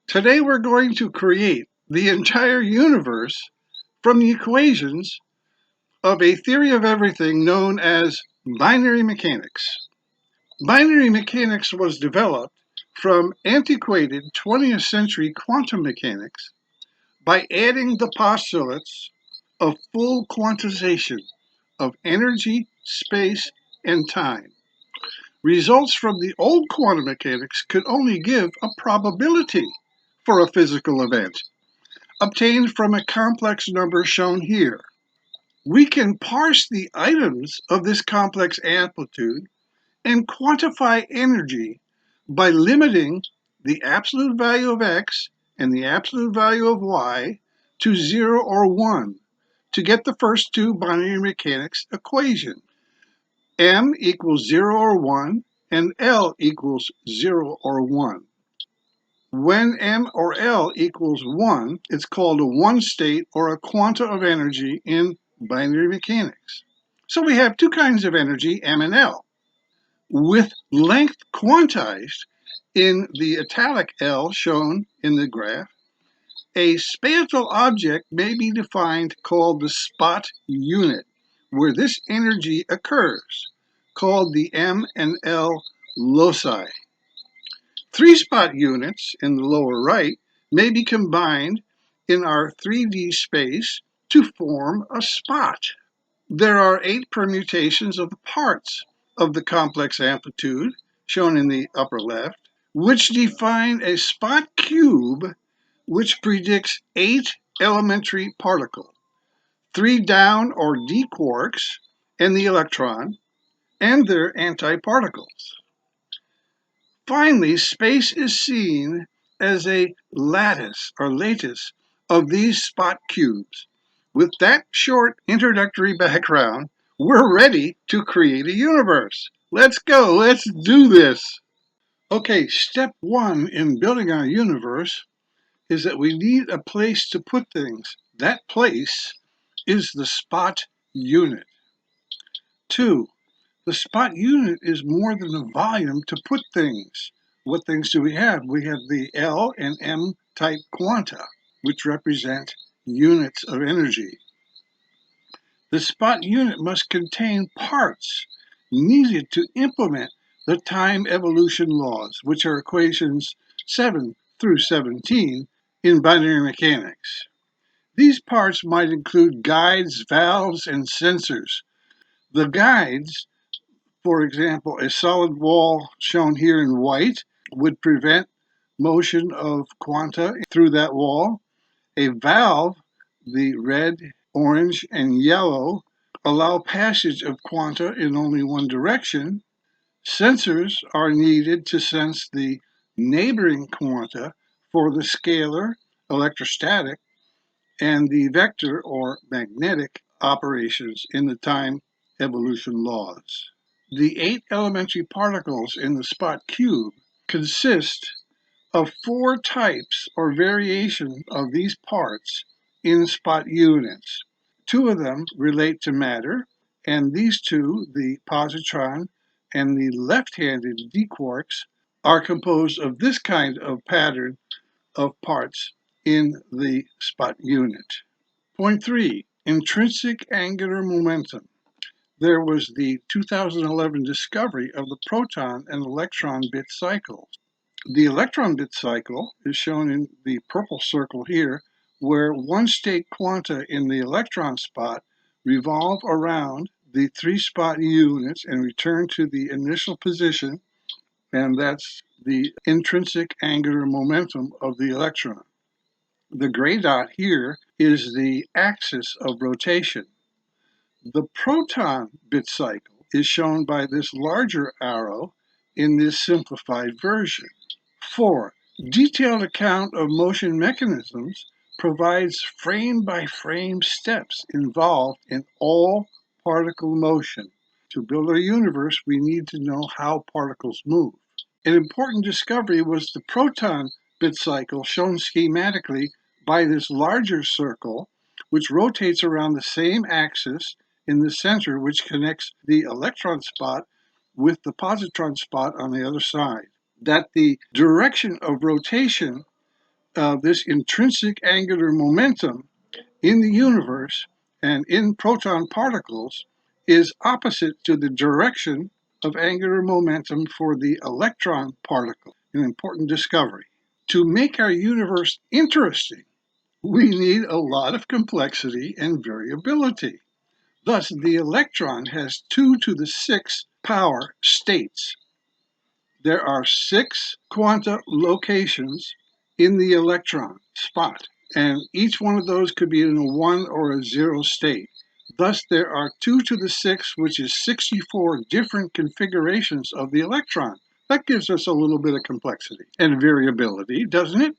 Today we're going to create the entire universe from the equations of a theory of everything known as binary mechanics. Binary mechanics was developed from antiquated 20th century quantum mechanics by adding the postulates of full quantization of energy, space, and time. Results from the old quantum mechanics could only give a probability for a physical event, obtained from a complex number shown here. We can parse the items of this complex amplitude and quantify energy by limiting the absolute value of x and the absolute value of y to 0 or 1 to get the first two binary mechanics equations. M equals 0 or 1 and L equals 0 or 1. When M or L equals 1, it's called a one state or a quanta of energy in binary mechanics. So we have two kinds of energy, M and L. With length quantized in the italic L shown in the graph, a spatial object may be defined called the spot unit, where this energy occurs, called the M and L loci. Three-spot units in the lower right may be combined in our 3D space to form a spot. There are 8 permutations of the parts of the complex amplitude, shown in the upper left, which define a spot cube which predicts 8 elementary particles, 3 down or d quarks, and the electron, and their antiparticles. Finally, space is seen as a lattice or lattice of these spot cubes. With that short introductory background, we're ready to create a universe. Let's go, let's do this. Okay, step one in building our universe is that we need a place to put things. That place is the spot unit. 2, the spot unit is more than a volume to put things. What things do we have? We have the L and M type quanta, which represent units of energy. The spot unit must contain parts needed to implement the time evolution laws, which are equations 7 through 17 in binary mechanics. These parts might include guides, valves, and sensors. The guides, for example, a solid wall shown here in white would prevent motion of quanta through that wall. A valve, the red, orange, and yellow, allow passage of quanta in only one direction. Sensors are needed to sense the neighboring quanta for the scalar, electrostatic, and the vector or magnetic operations in the time evolution laws. The 8 elementary particles in the spot cube consist of 4 types or variations of these parts in spot units. 2 of them relate to matter, and these 2, the positron and the left-handed d quarks, are composed of this kind of pattern of parts in the spot unit. Point 3, intrinsic angular momentum. There was the 2011 discovery of the proton and electron bit cycles. The electron bit cycle is shown in the purple circle here, where one-state quanta in the electron spot revolve around the 3 spot units and return to the initial position, and that's the intrinsic angular momentum of the electron. The gray dot here is the axis of rotation. The proton bit cycle is shown by this larger arrow in this simplified version. 4, detailed account of motion mechanisms provides frame-by-frame steps involved in all particle motion. To build our universe, we need to know how particles move. An important discovery was the proton bit cycle, shown schematically by this larger circle, which rotates around the same axis in the center, which connects the electron spot with the positron spot on the other side. That the direction of rotation this intrinsic angular momentum in the universe and in proton particles is opposite to the direction of angular momentum for the electron particle, an important discovery. To make our universe interesting, we need a lot of complexity and variability. Thus, the electron has 2 to the 6 power states. There are 6 quanta locations in the electron spot, and each one of those could be in a 1 or a 0 state. Thus, there are 2 to the 6, which is 64 different configurations of the electron. That gives us a little bit of complexity and variability, doesn't it?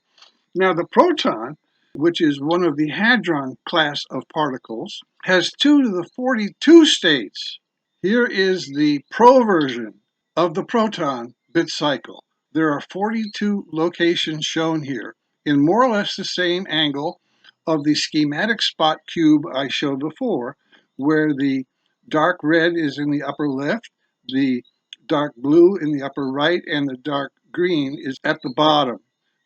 Now, the proton, which is one of the hadron class of particles, has 2 to the 42 states. Here is the pro version of the proton bit cycle. There are 42 locations shown here in more or less the same angle of the schematic spot cube I showed before, where the dark red is in the upper left, the dark blue in the upper right, and the dark green is at the bottom.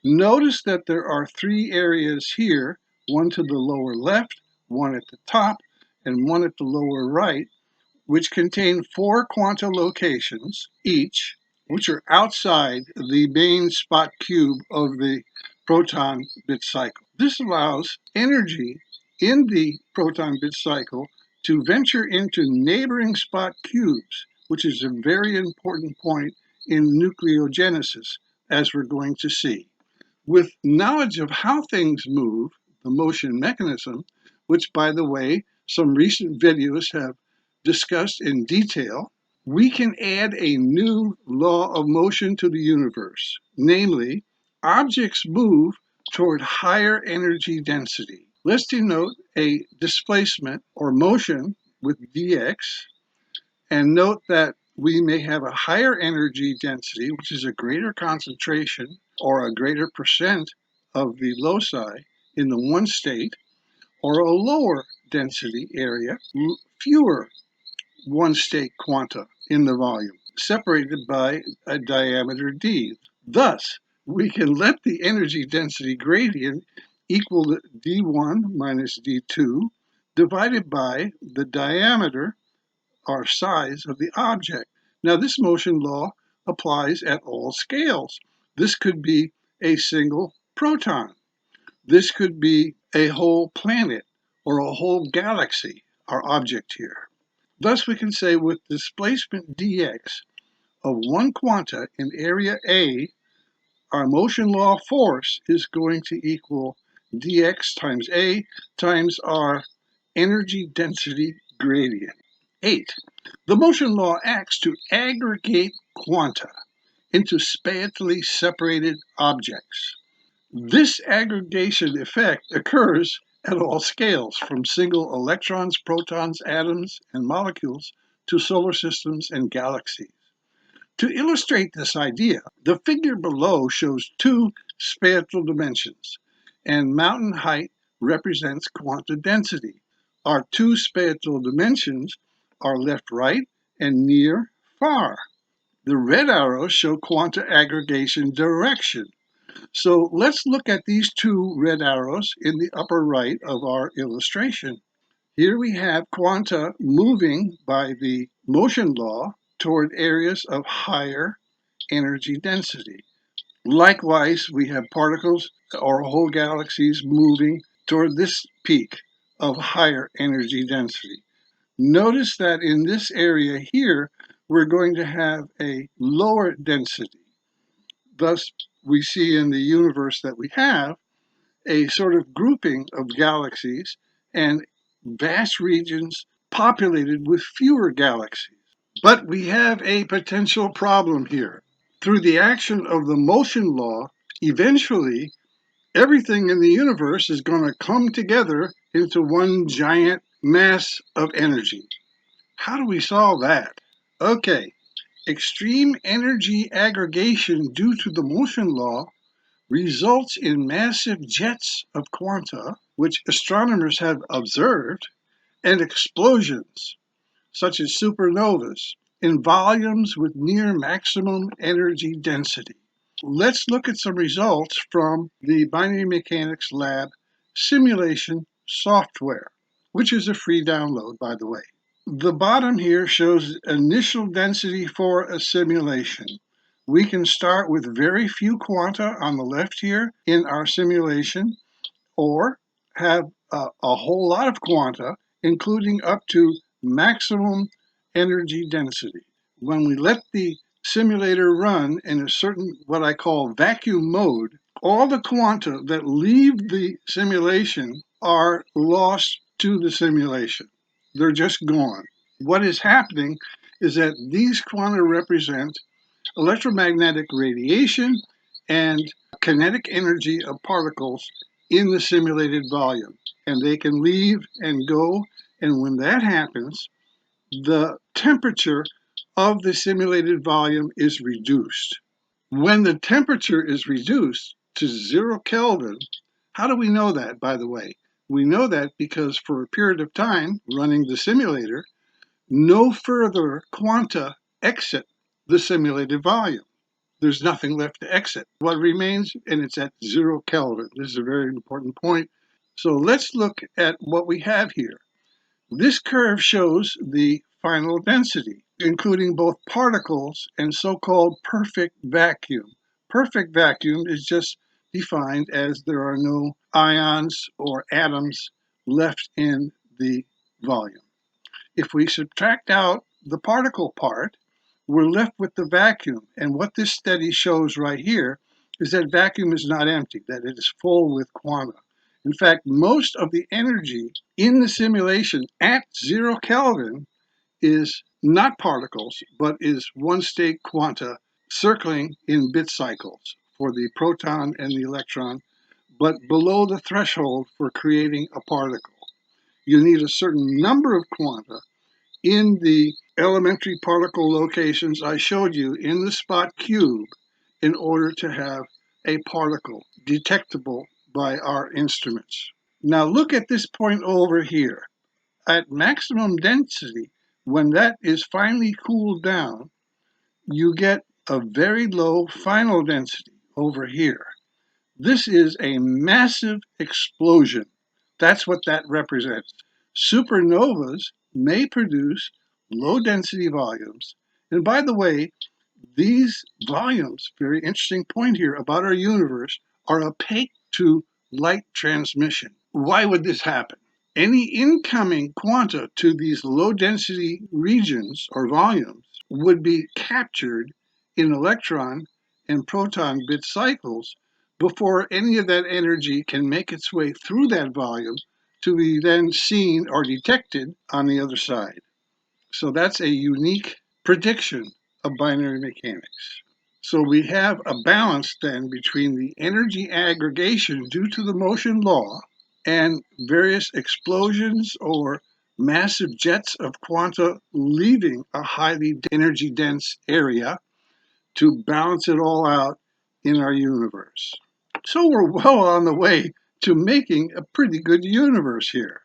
Notice that there are 3 areas here, one to the lower left, one at the top, and one at the lower right, which contain 4 quanta locations each, which are outside the main spot cube of the proton bit cycle. This allows energy in the proton bit cycle to venture into neighboring spot cubes, which is a very important point in nucleogenesis, as we're going to see. With knowledge of how things move, the motion mechanism, which, by the way, some recent videos have discussed in detail, we can add a new law of motion to the universe. Namely, objects move toward higher energy density. Let's denote a displacement or motion with dx, and note that we may have a higher energy density, which is a greater concentration or a greater percent of the loci in the one state, or a lower density area, fewer one state quanta in the volume, separated by a diameter d. Thus, we can let the energy density gradient equal d1 minus d2 divided by the diameter or size of the object. Now, this motion law applies at all scales. This could be a single proton. This could be a whole planet or a whole galaxy, our object here. Thus, we can say with displacement dx of one quanta in area A, our motion law force is going to equal dx times A times our energy density gradient. 8. The motion law acts to aggregate quanta into spatially separated objects. This aggregation effect occurs at all scales, from single electrons, protons, atoms, and molecules to solar systems and galaxies. To illustrate this idea, the figure below shows 2 spatial dimensions, and mountain height represents quanta density. Our 2 spatial dimensions are left, right, and near, far. The red arrows show quanta aggregation direction. So let's look at these 2 red arrows in the upper right of our illustration. Here we have quanta moving by the motion law toward areas of higher energy density. Likewise, we have particles or whole galaxies moving toward this peak of higher energy density. Notice that in this area here, we're going to have a lower density. Thus, we see in the universe that we have a sort of grouping of galaxies and vast regions populated with fewer galaxies. But we have a potential problem here. Through the action of the motion law, eventually everything in the universe is going to come together into one giant mass of energy. How do we solve that? Okay, extreme energy aggregation due to the motion law results in massive jets of quanta, which astronomers have observed, and explosions, such as supernovas, in volumes with near maximum energy density. let's look at some results from the Binary Mechanics Lab simulation software, which is a free download, by the way. The bottom here shows initial density for a simulation. We can start with very few quanta on the left here in our simulation, or have a whole lot of quanta, including up to maximum energy density. When we let the simulator run in a certain, what I call vacuum mode, all the quanta that leave the simulation are lost to the simulation. They're just gone. What is happening is that these quanta represent electromagnetic radiation and kinetic energy of particles in the simulated volume. And they can leave and go. And when that happens, the temperature of the simulated volume is reduced. When the temperature is reduced to 0 Kelvin, how do we know that, by the way? We know that because for a period of time running the simulator, no further quanta exit the simulated volume. There's nothing left to exit. What remains, and it's at 0 Kelvin. This is a very important point. So let's look at what we have here. This curve shows the final density, including both particles and so-called perfect vacuum. Perfect vacuum is just defined as there are no ions or atoms left in the volume. If we subtract out the particle part, we're left with the vacuum. And what this study shows right here is that vacuum is not empty, that it is full with quanta. In fact, most of the energy in the simulation at 0 Kelvin is not particles, but is one-state quanta circling in bit cycles for the proton and the electron, but below the threshold for creating a particle. You need a certain number of quanta in the elementary particle locations I showed you in the spot cube in order to have a particle detectable by our instruments. Now look at this point over here. At maximum density, when that is finally cooled down, you get a very low final density over here. This is a massive explosion. That's what that represents. Supernovas may produce low density volumes. And by the way, these volumes, very interesting point here about our universe, are opaque to light transmission. Why would this happen? Any incoming quanta to these low density regions or volumes would be captured in electron and proton bit cycles before any of that energy can make its way through that volume to be then seen or detected on the other side. So that's a unique prediction of binary mechanics. So we have a balance then between the energy aggregation due to the motion law and various explosions or massive jets of quanta leaving a highly energy dense area to balance it all out in our universe. So we're well on the way to making a pretty good universe here.